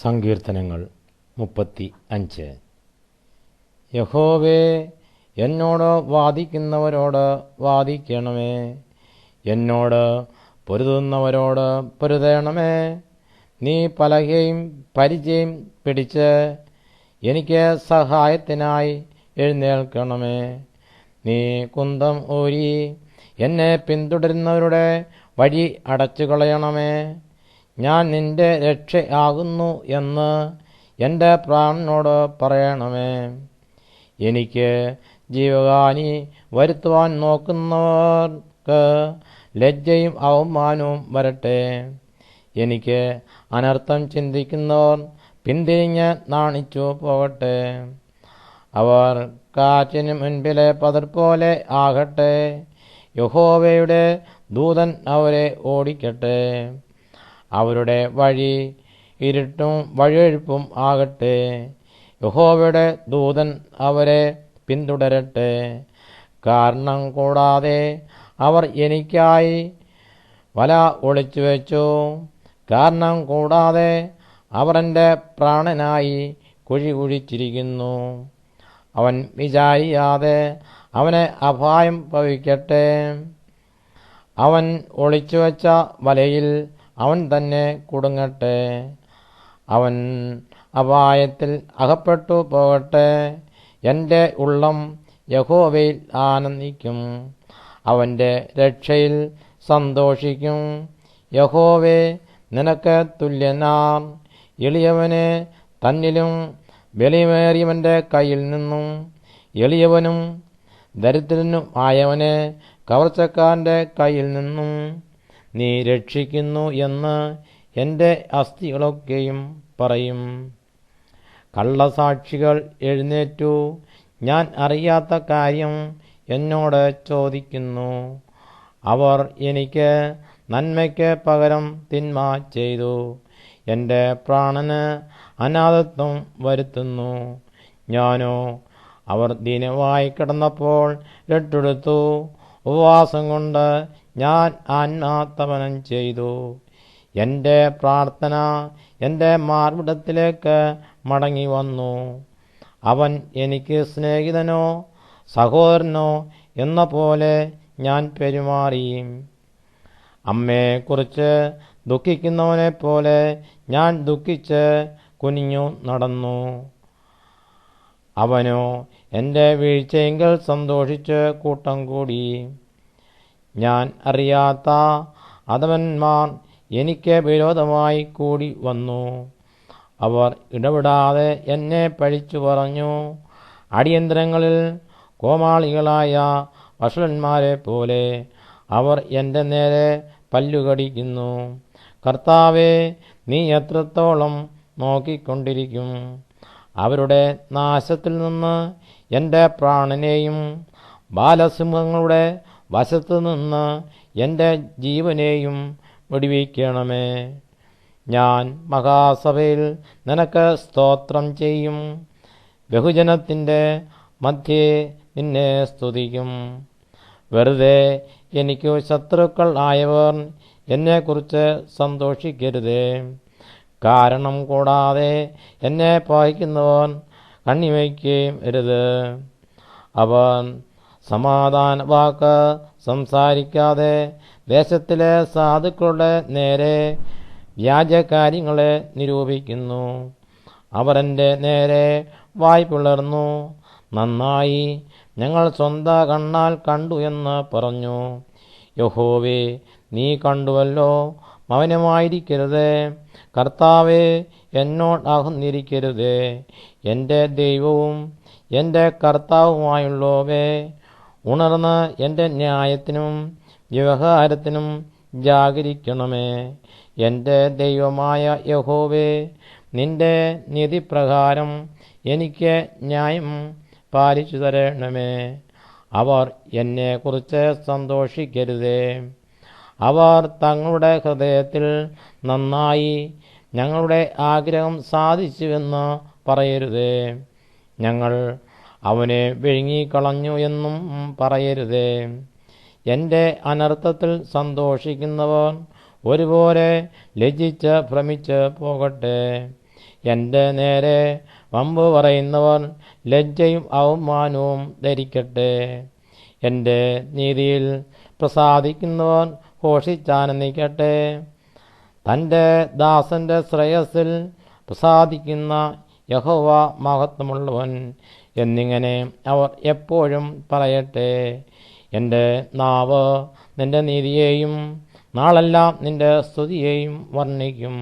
സങ്കീർത്തനങ്ങൾ 35. യഹോവേ, എന്നോട് വാദിക്കുന്നവരോട് വാദിക്കണമേ, എന്നോട് പൊരുതുന്നവരോട് പൊരുതണമേ. നീ പലകയും പരിചയും പിടിച്ച് എനിക്ക് സഹായത്തിനായി എഴുന്നേൽക്കണമേ. നീ കുന്തം ഊരി എന്നെ പിന്തുടരുന്നവരുടെ വഴി അടച്ചുകളയണമേ. ഞാൻ നിന്റെ രക്ഷയാകുന്നു എന്ന് എൻ്റെ പ്രാണനോട് പറയണമേ. എനിക്ക് ജീവഹാനി വരുത്തുവാൻ നോക്കുന്നവർക്ക് ലജ്ജയും അവമാനവും വരട്ടെ. എനിക്ക് അനർത്ഥം ചിന്തിക്കുന്നവർ പിന്തിരിഞ്ഞ് നാണിച്ചു പോകട്ടെ. അവർ കാറ്റിന് മുൻപിലെ പതിർ പോലെ ആകട്ടെ. യഹോവയുടെ ദൂതൻ അവരെ ഓടിക്കട്ടെ. അവരുടെ വഴി ഇരുട്ടും വഴിയൊഴുപ്പും ആകട്ടെ. യഹോവയുടെ ദൂതൻ അവരെ പിന്തുടരട്ടെ. കാരണം കൂടാതെ അവർ എനിക്കായി വല ഒളിച്ചു വെച്ചു. കാരണം കൂടാതെ അവർ എൻ്റെ പ്രാണനായി കുഴി കുഴിച്ചിരിക്കുന്നു. അവൻ വിചാരിയാതെ അവനെ അപായം ഭവിക്കട്ടെ. അവൻ ഒളിച്ചു വച്ച വലയിൽ അവൻ തന്നെ കുടുങ്ങട്ടെ. അവൻ അപായത്തിൽ അകപ്പെട്ടു പോകട്ടെ. എൻ്റെ ഉള്ളം യഹോവയിൽ ആനന്ദിക്കും, അവൻ്റെ രക്ഷയിൽ സന്തോഷിക്കും. യഹോവേ, നിനക്ക് തുല്യനാർ. എളിയവനെ തന്നിലും ബലിമേറിയവൻ്റെ കയ്യിൽ നിന്നും എളിയവനും ദരിദ്രനും ആയവനെ കവർച്ചക്കാരൻ്റെ കയ്യിൽ നിന്നും നീ രക്ഷിക്കുന്നു എന്ന് എൻ്റെ അസ്ഥികളൊക്കെയും പറയും. കള്ളസാക്ഷികൾ എഴുന്നേറ്റു ഞാൻ അറിയാത്ത കാര്യം എന്നോട് ചോദിക്കുന്നു. അവർ എനിക്ക് നന്മയ്ക്ക് പകരം തിന്മ ചെയ്തു. എൻ്റെ പ്രാണന് അനാഥത്വം വരുത്തുന്നു. ഞാനോ അവർ ദീനമായി കിടന്നപ്പോൾ രട്ടെടുത്തു. ഉപവാസം കൊണ്ട് ഞാൻ ആത്മാതപനം ചെയ്തു. എൻ്റെ പ്രാർത്ഥന എൻ്റെ മാർവിടത്തിലേക്ക് മടങ്ങി വന്നു. അവൻ എനിക്ക് സ്നേഹിതനോ സഹോദരനോ എന്ന പോലെ ഞാൻ പെരുമാറി. അമ്മയെക്കുറിച്ച് ദുഃഖിക്കുന്നവനെ പോലെ ഞാൻ ദുഃഖിച്ച് കുനിഞ്ഞു നടന്നു. അവനോ എൻ്റെ വീഴ്ചയെങ്കിൽ സന്തോഷിച്ച് കൂട്ടം കൂടി. ഞാൻ അറിയാത്ത അധമന്മാർ എനിക്ക് വിരോധമായി കൂടി വന്നു. അവർ ഇടപെടാതെ എന്നെ പഴിച്ചു പറഞ്ഞു. അടിയന്തരങ്ങളിൽ കോമാളികളായ വഷളന്മാരെ പോലെ അവർ എൻ്റെ നേരെ പല്ലുകടിക്കുന്നു. കർത്താവേ, നീ എത്രത്തോളം നോക്കിക്കൊണ്ടിരിക്കും? അവരുടെ നാശത്തിൽ നിന്ന് എൻ്റെ പ്രാണനെയും ബാലസിംഹങ്ങളുടെ വശത്തു നിന്ന് എൻ്റെ ജീവനെയും വെടിവയ്ക്കണമേ. ഞാൻ മഹാസഭയിൽ നിനക്ക് സ്തോത്രം ചെയ്യും. ബഹുജനത്തിൻ്റെ മധ്യേ നിന്നെ സ്തുതിക്കും. വെറുതെ എനിക്കു ശത്രുക്കൾ ആയവർ എന്നെക്കുറിച്ച് സന്തോഷിക്കരുതേ. കാരണം കൂടാതെ എന്നെ പകയ്ക്കുന്നവർ കണ്ണിവയ്ക്കുകയും അരുത്. അവൻ സമാധാന വാക്ക് സംസാരിക്കാതെ ദേശത്തിലെ സാധുക്കളുടെ നേരെ വ്യാജകാര്യങ്ങളെ നിരൂപിക്കുന്നു. അവർ എൻ്റെ നേരെ വായ് പിളർന്നു. നന്നായി, ഞങ്ങൾ സ്വന്തം കണ്ണാൽ കണ്ടു എന്ന് പറഞ്ഞു. യഹോവേ, നീ കണ്ടുവല്ലോ, മൗനമായിരിക്കരുതേ. കർത്താവേ, എന്നോട് അകന്നിരിക്കരുതേ. എൻ്റെ ദൈവവും എൻ്റെ കർത്താവുമായുള്ളവേ, ഉണർന്ന് എൻ്റെ ന്യായത്തിനും വ്യവഹാരത്തിനും ജാഗരിക്കണമേ. എൻ്റെ ദൈവമായ യഹോവേ, നിന്റെ നീതിപ്രകാരം എനിക്ക് ന്യായം പാലിച്ചു തരണമേ. അവർ എന്നെക്കുറിച്ച് സന്തോഷിക്കരുതേ. അവർ തങ്ങളുടെ ഹൃദയത്തിൽ നന്നായി, ഞങ്ങളുടെ ആഗ്രഹം സാധിച്ചുവെന്ന് പറയരുതേ. ഞങ്ങൾ അവനെ വിഴുങ്ങിക്കളഞ്ഞു എന്നും പറയരുതേ. എൻ്റെ അനർത്ഥത്തിൽ സന്തോഷിക്കുന്നവർ ഒരുപോലെ ലജ്ജിച്ച് ഭ്രമിച്ച് പോകട്ടെ. എൻ്റെ നേരെ വമ്പ് പറയുന്നവർ ലജ്ജയും അവമാനവും ധരിക്കട്ടെ. എൻ്റെ നീതിയിൽ പ്രസാദിക്കുന്നവർ ഘോഷിച്ചാനന്ദിക്കട്ടെ. തൻ്റെ ദാസൻ്റെ ശ്രേയസ്സിൽ പ്രസാദിക്കുന്ന യഹോവ മഹത്വമുള്ളവൻ എന്നിങ്ങനെ അവർ എപ്പോഴും പറയട്ടെ. എൻ്റെ നാവ് നിൻ്റെ നീതിയെയും നാളെല്ലാം നിൻ്റെ സ്തുതിയെയും വർണ്ണിക്കും.